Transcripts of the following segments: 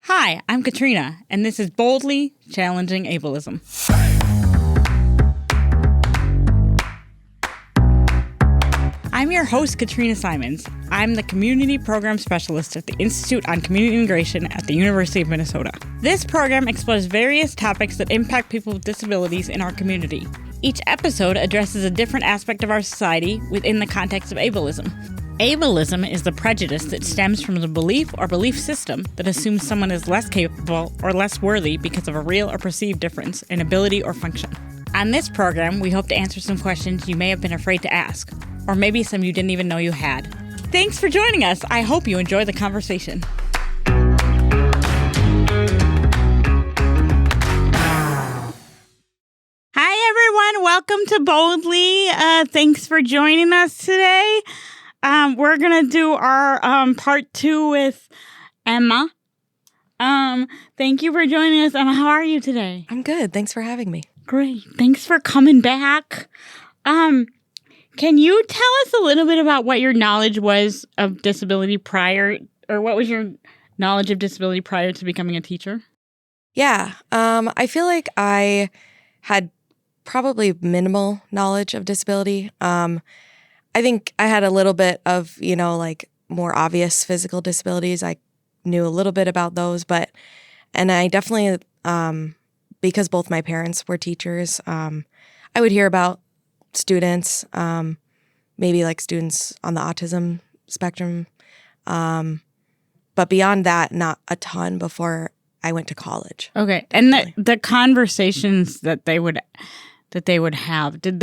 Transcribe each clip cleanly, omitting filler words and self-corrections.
Hi, I'm Katrina, and this is Boldly Challenging Ableism. I'm your host, Katrina Simons. I'm the Community Program Specialist at the Institute on Community Integration at the University of Minnesota. This program explores various topics that impact people with disabilities in our community. Each episode addresses a different aspect of our society within the context of ableism. Ableism is the prejudice that stems from the belief or belief system that assumes someone is less capable or less worthy because of a real or perceived difference in ability or function. On this program, we hope to answer some questions you may have been afraid to ask, or maybe some you didn't even know you had. Thanks for joining us. I hope you enjoy the conversation. Hi, everyone. Welcome to Boldly. Thanks for joining us today. We're going to do our part 2 with Emma. Thank you for joining us. Emma, how are you today? I'm good. Thanks for having me. Great. Thanks for coming back. Can you tell us a little bit about what your knowledge was of disability prior, or what was your knowledge of disability prior to becoming a teacher? Yeah. I feel like I had probably minimal knowledge of disability. I think I had a little bit of, more obvious physical disabilities. I knew a little bit about those, and I definitely, because both my parents were teachers, I would hear about students, maybe like students on the autism spectrum. But beyond that, not a ton before I went to college. Okay. And the conversations that they would have, did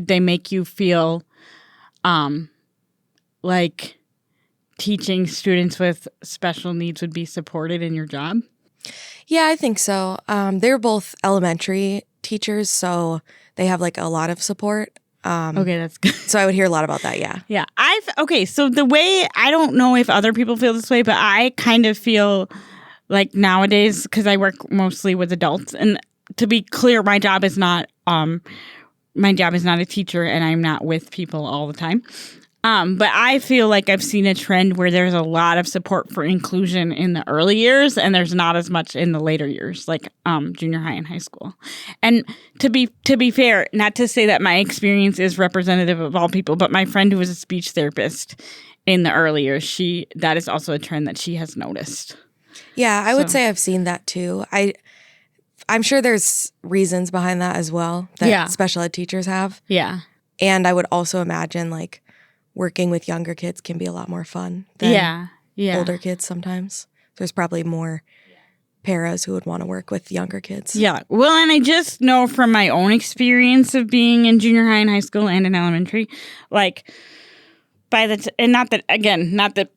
they make you feel like teaching students with special needs would be supported in your job? Yeah, I think so. They're both elementary teachers, so they have like a lot of support. Okay, that's good. So I would hear a lot about that, yeah. Yeah. So the way, I don't know if other people feel this way, but I kind of feel like nowadays, because I work mostly with adults, and to be clear, my job is not a teacher, and I'm not with people all the time. But I feel like I've seen a trend where there's a lot of support for inclusion in the early years, and there's not as much in the later years, like junior high and high school. And to be fair, not to say that my experience is representative of all people, but my friend who was a speech therapist in the early years, that is also a trend that she has noticed. Yeah, I would say I've seen that too. I'm sure there's reasons behind that as well that special ed teachers have. Yeah. And I would also imagine like working with younger kids can be a lot more fun than older kids sometimes. There's probably more paras who would want to work with younger kids. Yeah. Well, and I just know from my own experience of being in junior high and high school and in elementary, like not that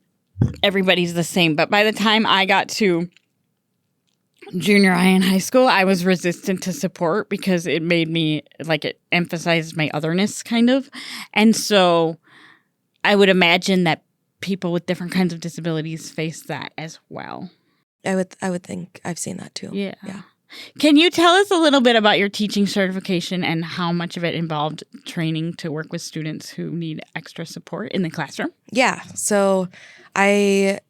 everybody's the same, but by the time I got to junior high and high school, I was resistant to support because it made me, it emphasized my otherness kind of. And so I would imagine that people with different kinds of disabilities face that as well. I would think I've seen that too. Yeah. Can you tell us a little bit about your teaching certification and how much of it involved training to work with students who need extra support in the classroom? Yeah. So I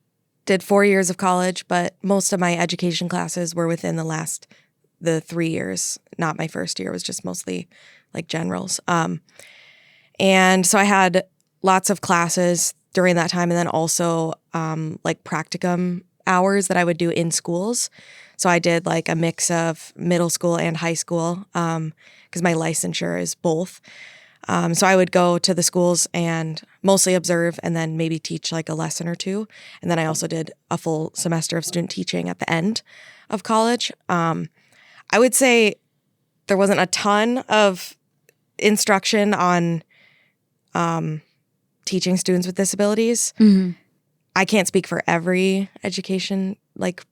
did 4 years of college, but most of my education classes were within the 3 years. Not my first year. It was just mostly like generals. And so I had lots of classes during that time, and then also like practicum hours that I would do in schools. So I did like a mix of middle school and high school because my licensure is both. So I would go to the schools and mostly observe and then maybe teach like a lesson or two. And then I also did a full semester of student teaching at the end of college. I would say there wasn't a ton of instruction on teaching students with disabilities. Mm-hmm. I can't speak for every education like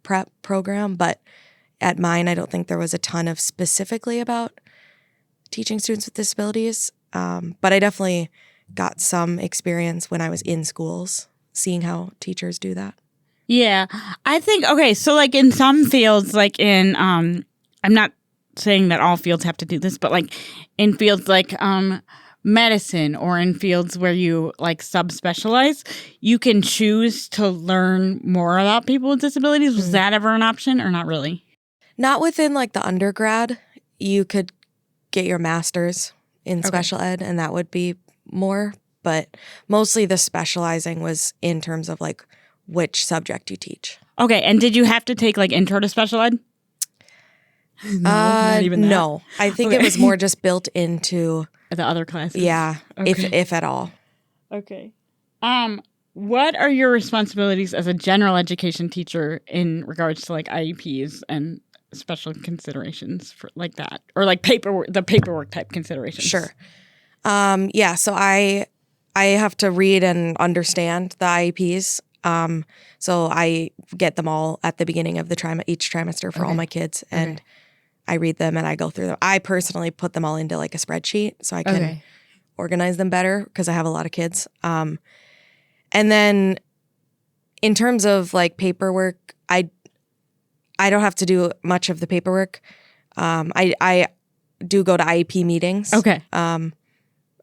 prep program, but at mine, I don't think there was a ton of specifically about teaching students with disabilities. But I definitely got some experience when I was in schools, seeing how teachers do that. Yeah. I think, okay, so like in some fields, like in, I'm not saying that all fields have to do this, but like in fields like medicine or in fields where you like subspecialize, you can choose to learn more about people with disabilities. Was that ever an option or not really? Not within like the undergrad. You could get your master's in special ed, and that would be more. But mostly the specializing was in terms of like which subject you teach. Okay, and did you have to take like intro to special ed? No, not even that. No. I think it was more just built into the other classes. Yeah, if at all. Okay. What are your responsibilities as a general education teacher in regards to like IEPs and special considerations for like that, or like the paperwork type considerations? Sure. Yeah. So I have to read and understand the IEPs. So I get them all at the beginning of each trimester for all my kids, and I read them and I go through them. I personally put them all into like a spreadsheet so I can organize them better because I have a lot of kids. And then in terms of like paperwork, I don't have to do much of the paperwork. I do go to IEP meetings. Okay. And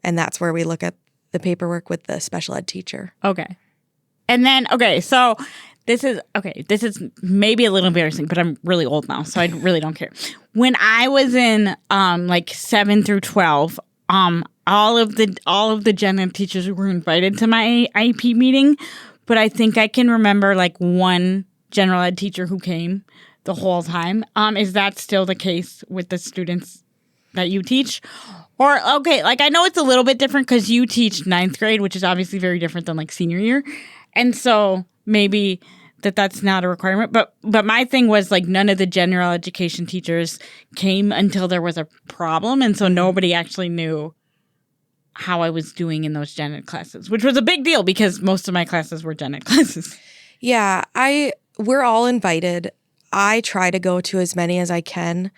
that's where we look at the paperwork with the special ed teacher. Okay. And then, so this is maybe a little embarrassing, but I'm really old now, so I really don't care. When I was in like 7 through 12, all of the gen ed teachers were invited to my IEP meeting, but I think I can remember like one general ed teacher who came the whole time. Is that still the case with the students that you teach? Or, like I know it's a little bit different because you teach 9th grade, which is obviously very different than like senior year. And so maybe that's not a requirement. But my thing was like none of the general education teachers came until there was a problem. And so nobody actually knew how I was doing in those gen ed classes, which was a big deal because most of my classes were gen ed classes. Yeah, we're all invited. I try to go to as many as I can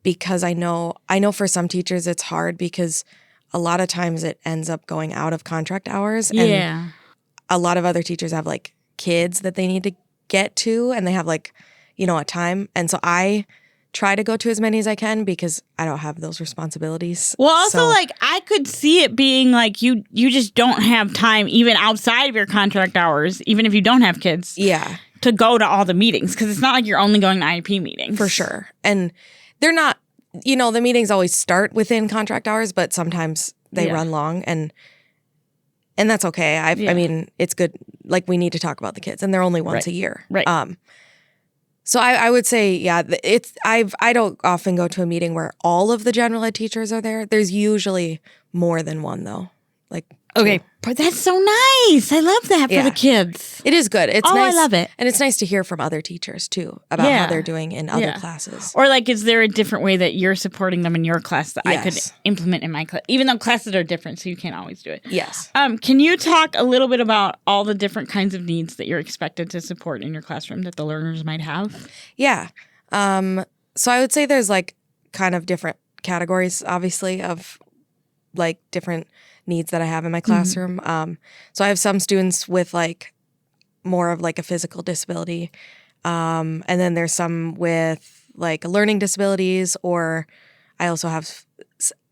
because I know for some teachers it's hard because a lot of times it ends up going out of contract hours. And a lot of other teachers have like kids that they need to get to and they have like, a time. And so I try to go to as many as I can because I don't have those responsibilities. Well, also like I could see it being like you just don't have time even outside of your contract hours, even if you don't have kids. Yeah. To go to all the meetings because it's not like you're only going to IEP meetings. For sure. And they're not, the meetings always start within contract hours, but sometimes they run long and that's okay. I mean, it's good. Like we need to talk about the kids and they're only once a year. Right. So I would say, I don't often go to a meeting where all of the general ed teachers are there. There's usually more than one though. Like, okay, but that's so nice. I love that for the kids. It is good. It's nice. I love it. And it's nice to hear from other teachers too about how they're doing in other classes. Or like, is there a different way that you're supporting them in your class that I could implement in my class? Even though classes are different, so you can't always do it. Yes. Can you talk a little bit about all the different kinds of needs that you're expected to support in your classroom that the learners might have? Yeah. So I would say there's like kind of different categories, obviously, of like different needs that I have in my classroom. So I have some students with like more of like a physical disability. And then there's some with like learning disabilities, or I also have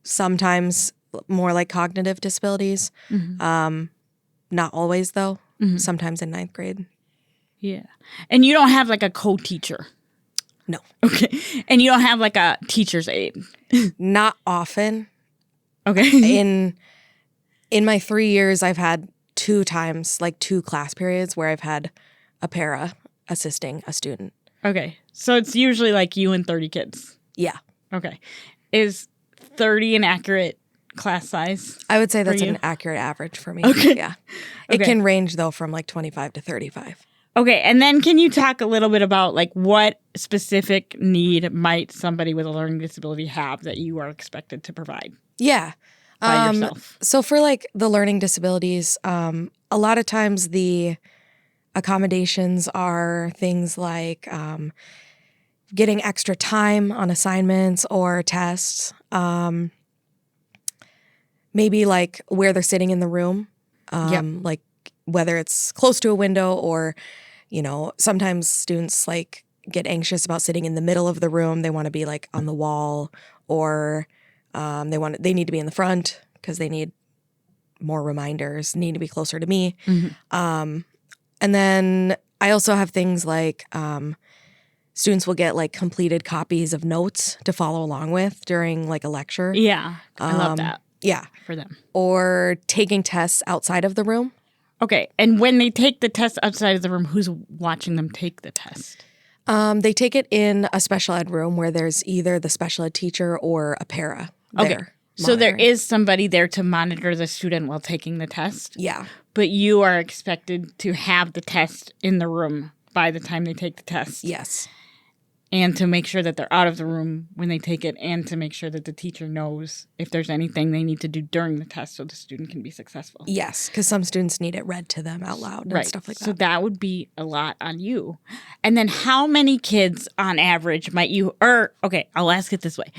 sometimes more like cognitive disabilities. Not always though, sometimes in 9th grade. Yeah. And you don't have like a co-teacher? No. Okay. And you don't have like a teacher's aide? Not often. Okay. In my 3 years, I've had 2 times, like 2 class periods where I've had a para assisting a student. Okay. So it's usually like you and 30 kids? Yeah. Okay. Is 30 an accurate class size? I would say that's an accurate average for me. Okay. Yeah. It can range though from like 25 to 35. Okay. And then can you talk a little bit about like what specific need might somebody with a learning disability have that you are expected to provide? Yeah. By yourself? So for like the learning disabilities, a lot of times the accommodations are things like getting extra time on assignments or tests, maybe like where they're sitting in the room, like whether it's close to a window or, sometimes students like get anxious about sitting in the middle of the room. They want to be like on the wall or they need to be in the front because they need more reminders, need to be closer to me. And then I also have things like students will get like completed copies of notes to follow along with during like a lecture. Yeah, I love that. Yeah. For them. Or taking tests outside of the room. Okay, and when they take the test outside of the room, who's watching them take the test? They take it in a special ed room where there's either the special ed teacher or a para there. Okay, so there is somebody there to monitor the student while taking the test? Yeah. But you are expected to have the test in the room by the time they take the test? Yes. And to make sure that they're out of the room when they take it, and to make sure that the teacher knows if there's anything they need to do during the test so the student can be successful. Yes, because some students need it read to them out loud and stuff like that. So that would be a lot on you. And then how many kids on average might you, I'll ask it this way.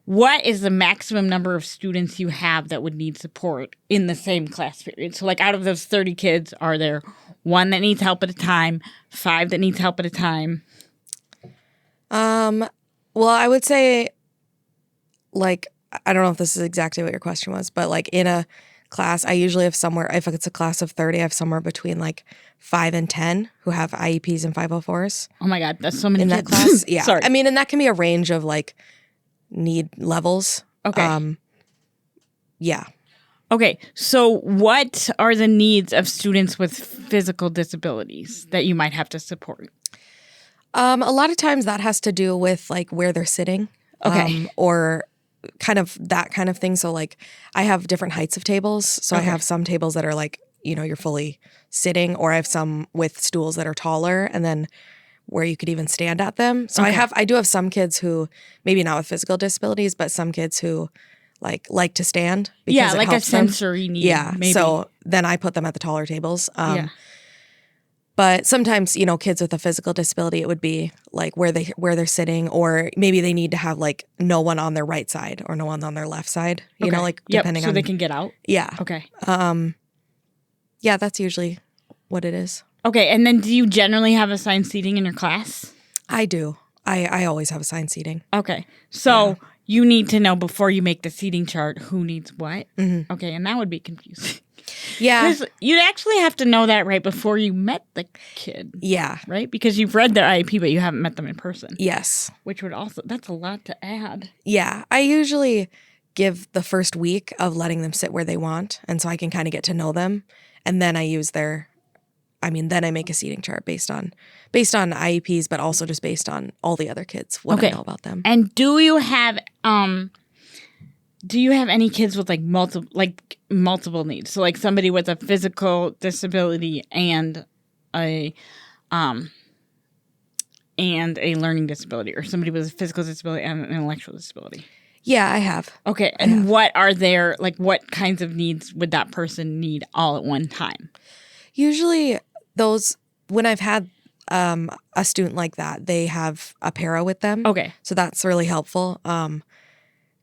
What is the maximum number of students you have that would need support in the same class period? So like out of those 30 kids, are there one that needs help at a time, 5 that needs help at a time? Well, I would say, like, I don't know if this is exactly what your question was, but like in a class, I usually have somewhere, if it's a class of 30, I have somewhere between like 5 and 10 who have IEPs and 504s. Oh my God, that's so many in kids. that class. Yeah. Sorry. I mean, and that can be a range of like need levels. Okay. Yeah. Okay, so what are the needs of students with physical disabilities that you might have to support? A lot of times that has to do with like where they're sitting. Okay. Or kind of that kind of thing. So like I have different heights of tables. So I have some tables that are like, you're fully sitting, or I have some with stools that are taller and then where you could even stand at them. So I do have some kids who, maybe not with physical disabilities, but some kids who like to stand. Because it like a helps them. sensory need. Yeah. Maybe. So then I put them at the taller tables. But sometimes, kids with a physical disability, it would be like where they're sitting, or maybe they need to have like no one on their right side or no one on their left side. Depending so on they can get out. Yeah. Okay. Yeah, that's usually what it is. Okay, and then do you generally have assigned seating in your class? I do. I always have assigned seating. Okay, so you need to know before you make the seating chart who needs what. Mm-hmm. Okay, and that would be confusing. Yeah. Because you'd actually have to know that right before you met the kid. Yeah. Right? Because you've read their IEP, but you haven't met them in person. Yes. Which would also, that's a lot to add. Yeah. I usually give the first week of letting them sit where they want. And so I can kind of get to know them. And then I use then I make a seating chart based on IEPs, but also just based on all the other kids, what I know about them. And do you have any kids with multiple needs? So like somebody with a physical disability and a learning disability, or somebody with a physical disability and an intellectual disability? Yeah, I have. Okay, and what are their, what kinds of needs would that person need all at one time? Usually when I've had a student like that, they have a para with them. Okay. So that's really helpful.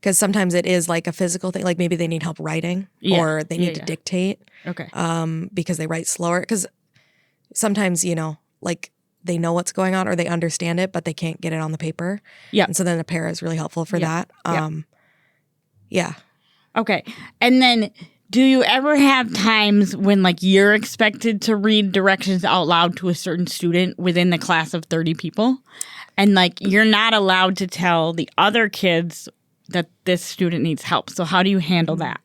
Because sometimes it is like a physical thing, like maybe they need help writing or they need to dictate. Okay. Because they write slower. Because sometimes, like they know what's going on or they understand it, but they can't get it on the paper. Yeah. And so then a para is really helpful for that. Yeah. Okay. And then do you ever have times when you're expected to read directions out loud to a certain student within the class of 30 people? And you're not allowed to tell the other kids that this student needs help. So how do you handle that?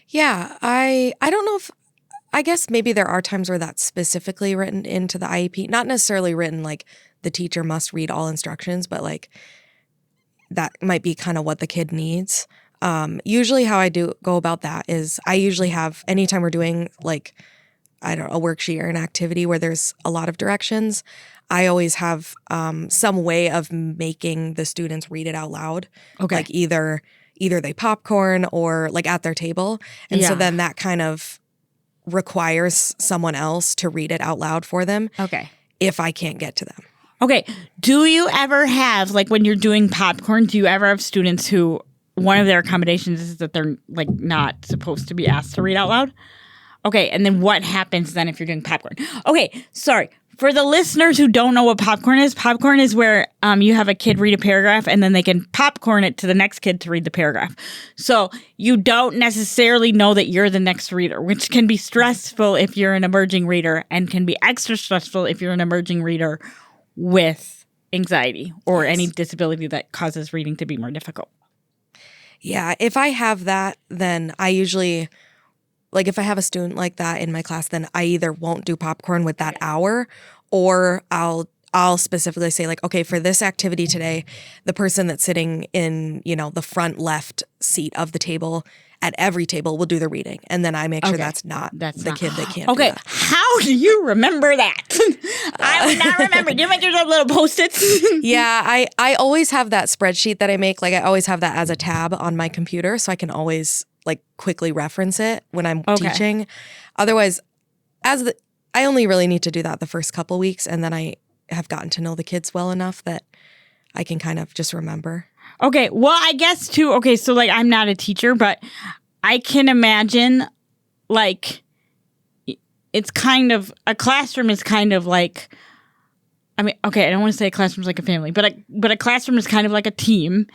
Yeah, I don't know if, I guess maybe there are times where that's specifically written into the IEP. Not necessarily written the teacher must read all instructions, but that might be kind of what the kid needs. Usually how I go about that is I usually have, anytime we're doing a worksheet or an activity where there's a lot of directions, I always have some way of making the students read it out loud. Okay. Either they popcorn or at their table. And so then that kind of requires someone else to read it out loud for them. Okay. If I can't get to them. Okay. Do you ever have, when you're doing popcorn, do you ever have students who one of their accommodations is that they're not supposed to be asked to read out loud? Okay, and then what happens then if you're doing popcorn? Okay, sorry. For the listeners who don't know what popcorn is where you have a kid read a paragraph and then they can popcorn it to the next kid to read the paragraph. So you don't necessarily know that you're the next reader, which can be stressful if you're an emerging reader and can be extra stressful if you're an emerging reader with anxiety or any disability that causes reading to be more difficult. Yeah, if I have that, then I usually, like if I have a student like that in my class, then I either won't do popcorn with that hour, or I'll specifically say like, okay, for this activity today, the person that's sitting in, the front left seat of the table at every table will do the reading. And then I make sure that's not the kid that can't do that. How do you remember that? I would not remember. Do you make yourself little Post-its? Yeah, I always have that spreadsheet that I make. Like I always have that as a tab on my computer, so I can always like quickly reference it when I'm teaching. Otherwise, I only really need to do that the first couple weeks, and then I have gotten to know the kids well enough that I can kind of just remember. Okay, well, I guess too, so like I'm not a teacher, but I can imagine like it's kind of, a classroom is kind of like, I mean, okay, I don't want to say a classroom's like a family, but a classroom is kind of like a team,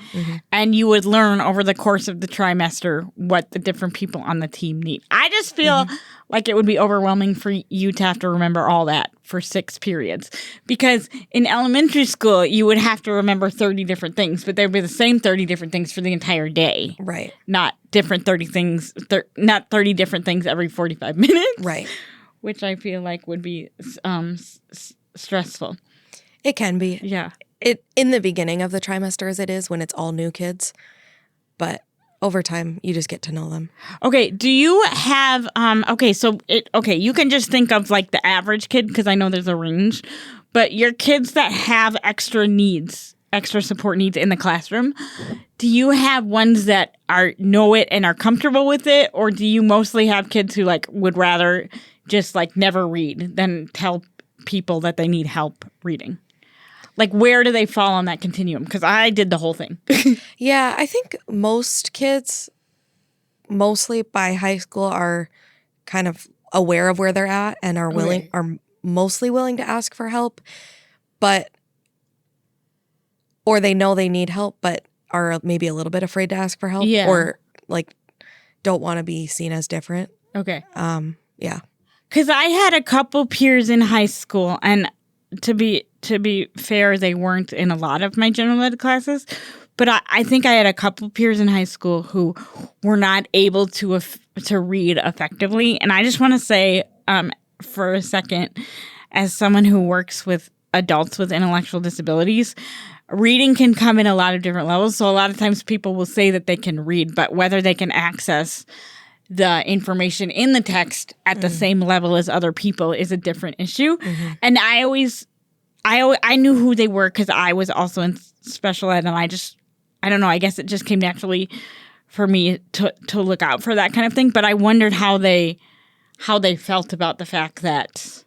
and you would learn over the course of the trimester what the different people on the team need. I just feel like it would be overwhelming for you to have to remember all that for 6 periods, because in elementary school, you would have to remember 30 different things, but there'd be the same 30 different things for the entire day. Right. Not different 30 things, not 30 different things every 45 minutes. Right. Which I feel like would be stressful. It can be. Yeah. It in the beginning of the trimester as it is when it's all new kids, but over time you just get to know them. Okay, do you have you can just think of like the average kid, because I know there's a range, but your kids that have extra support needs in the classroom, do you have ones that know it and are comfortable with it, or do you mostly have kids who like would rather just like never read than tell people that they need help reading? Like, where do they fall on that continuum? Because I did the whole thing. Yeah, I think most kids, mostly by high school, are kind of aware of where they're at and are mostly willing to ask for help, or they know they need help, but are maybe a little bit afraid to ask for help, or like don't want to be seen as different. Okay. Yeah. Because I had a couple peers in high school, and to be fair, they weren't in a lot of my general ed classes, but I think I had a couple peers in high school who were not able to read effectively. And I just want to say for a second, as someone who works with adults with intellectual disabilities, reading can come in a lot of different levels. So a lot of times people will say that they can read, but whether they can access the information in the text at the same level as other people is a different issue. And I knew who they were because I was also in special ed, and I don't know, I guess it just came naturally for me to look out for that kind of thing. But I wondered how they felt about the fact that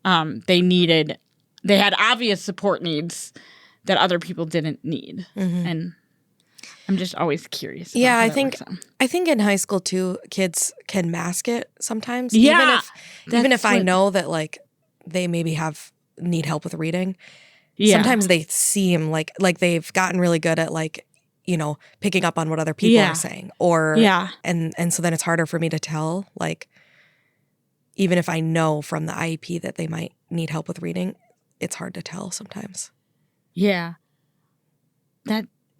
they had obvious support needs that other people didn't need. And I'm just always curious. Yeah, I think in high school too, kids can mask it sometimes. Yeah, even if I know that like they maybe need help with reading. Yeah. Sometimes they seem like they've gotten really good at like, picking up on what other people are saying, or and so then it's harder for me to tell. Like, even if I know from the IEP that they might need help with reading, it's hard to tell sometimes. Yeah.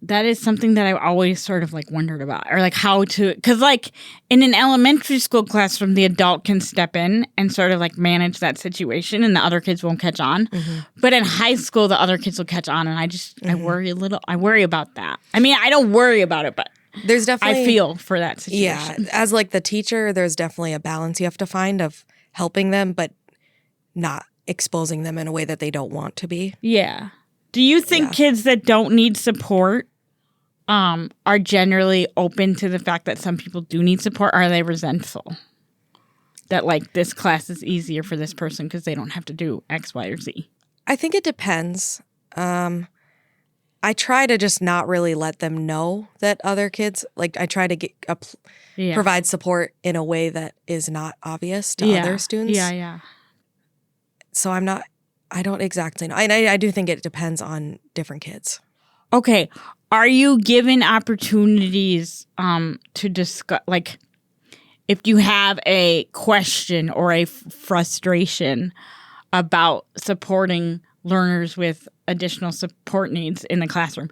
That is something that I always sort of like wondered about, or like how to, because like in an elementary school classroom, the adult can step in and sort of like manage that situation, and the other kids won't catch on. But in high school, the other kids will catch on, and I worry about that. I mean, I don't worry about it, but there's definitely, I feel for that situation. Yeah, as like the teacher, there's definitely a balance you have to find of helping them, but not exposing them in a way that they don't want to be. Yeah. Do you think kids that don't need support are generally open to the fact that some people do need support? Or are they resentful that like this class is easier for this person because they don't have to do X, Y, or Z? I think it depends. I try to just not really let them know that other kids, like I try to provide support in a way that is not obvious to other students. Yeah. So I don't exactly know. I do think it depends on different kids. Okay. Are you given opportunities to discuss, like, if you have a question or a frustration about supporting learners with additional support needs in the classroom,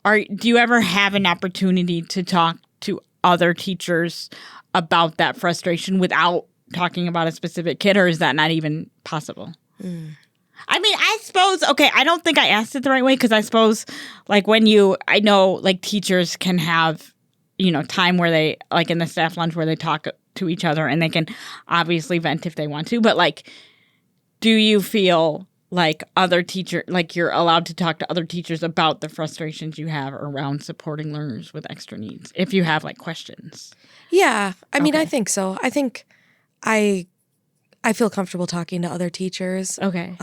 do you ever have an opportunity to talk to other teachers about that frustration without talking about a specific kid, or is that not even possible? I mean, I suppose, okay, I don't think I asked it the right way, because I suppose, like, I know, like, teachers can have, time where they, like, in the staff lunch where they talk to each other, and they can obviously vent if they want to, but, like, do you feel like you're allowed to talk to other teachers about the frustrations you have around supporting learners with extra needs, if you have, like, questions? Yeah. I mean, Okay. I think so. I think I feel comfortable talking to other teachers. Okay.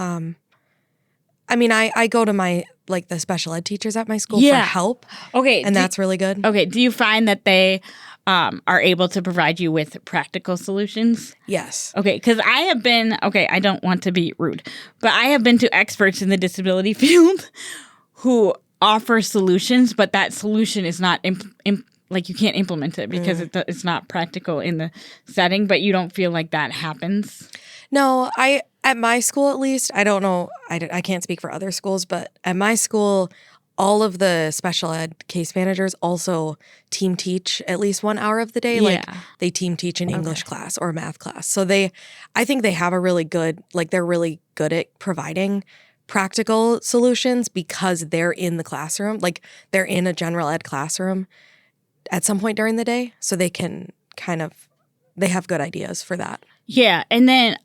I mean, I go to the special ed teachers at my school for help. Okay. And that's really good. Okay. Do you find that they are able to provide you with practical solutions? Yes. Okay. Because I have been, I don't want to be rude, but I have been to experts in the disability field who offer solutions, but that solution is not you can't implement it because it's not practical in the setting, but you don't feel like that happens? No, at my school at least, I don't know, I can't speak for other schools, but at my school, all of the special ed case managers also team teach at least 1 hour of the day. Like they team teach an English class or a math class. So I think they have a really good, they're really good at providing practical solutions because they're in the classroom. Like they're in a general ed classroom at some point during the day, so they can they have good ideas for that. Yeah. And then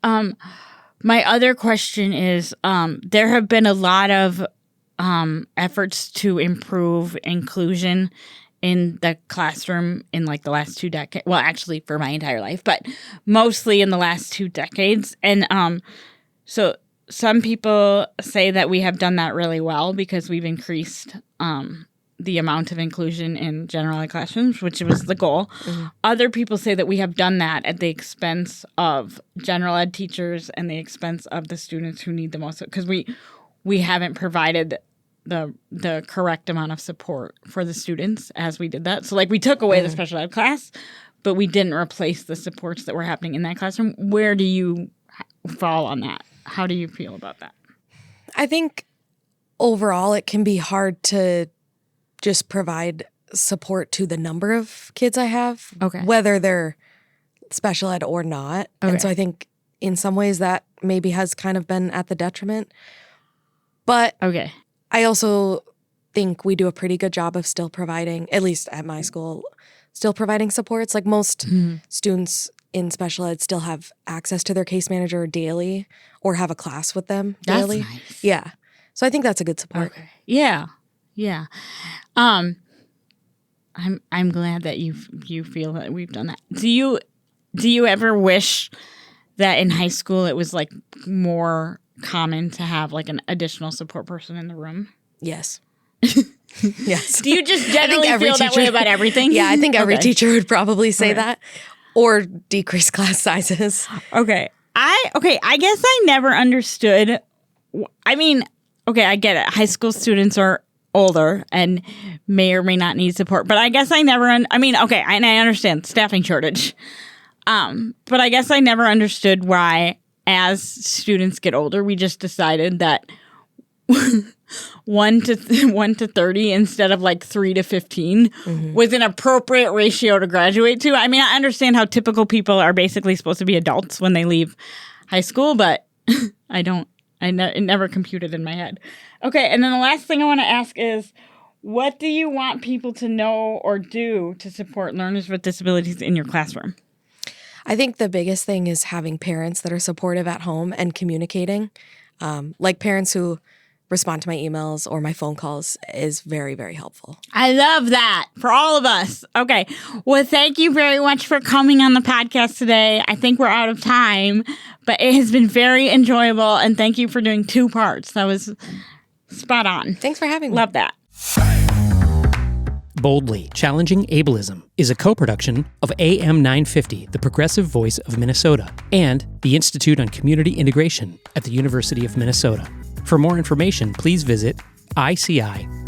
my other question is, there have been a lot of efforts to improve inclusion in the classroom in the last 2 decades. Well, actually for my entire life, but mostly in the last 2 decades. And so some people say that we have done that really well because we've increased the amount of inclusion in general ed classrooms, which was the goal. Mm-hmm. Other people say that we have done that at the expense of general ed teachers and the expense of the students who need the most, because we haven't provided the correct amount of support for the students as we did that. So we took away the special ed class, but we didn't replace the supports that were happening in that classroom. Where do you fall on that? How do you feel about that? I think overall it can be hard to just provide support to the number of kids I have, whether they're special ed or not. Okay. And so I think in some ways that maybe has kind of been at the detriment. But I also think we do a pretty good job of still providing, at least at my school, still providing supports. Like most students in special ed still have access to their case manager daily or have a class with them daily. That's nice. Yeah. So I think that's a good support. Okay. Yeah. Yeah. I'm glad that you feel that we've done that. Do you ever wish that in high school it was more common to have an additional support person in the room? Yes. Yes. Do you just generally feel that way about everything? Yeah, I think every teacher would probably say that, or decrease class sizes. Okay. I guess I never understood. I mean, I get it. High school students are older and may or may not need support, but I guess I never. And I understand staffing shortage, but I guess I never understood why, as students get older, we just decided that 1 to 30 instead of 3 to 15 was an appropriate ratio to graduate to. I mean, I understand how typical people are basically supposed to be adults when they leave high school, but it never computed in my head. Okay, and then the last thing I want to ask is, what do you want people to know or do to support learners with disabilities in your classroom? I think the biggest thing is having parents that are supportive at home and communicating. Parents who respond to my emails or my phone calls is very, very helpful. I love that for all of us. Okay. Well, thank you very much for coming on the podcast today. I think we're out of time, but it has been very enjoyable. And thank you for doing 2 parts. That was spot on. Thanks for having me. Love that. Boldly Challenging Ableism is a co-production of AM 950, the progressive voice of Minnesota, and the Institute on Community Integration at the University of Minnesota. For more information, please visit ici.umn.edu.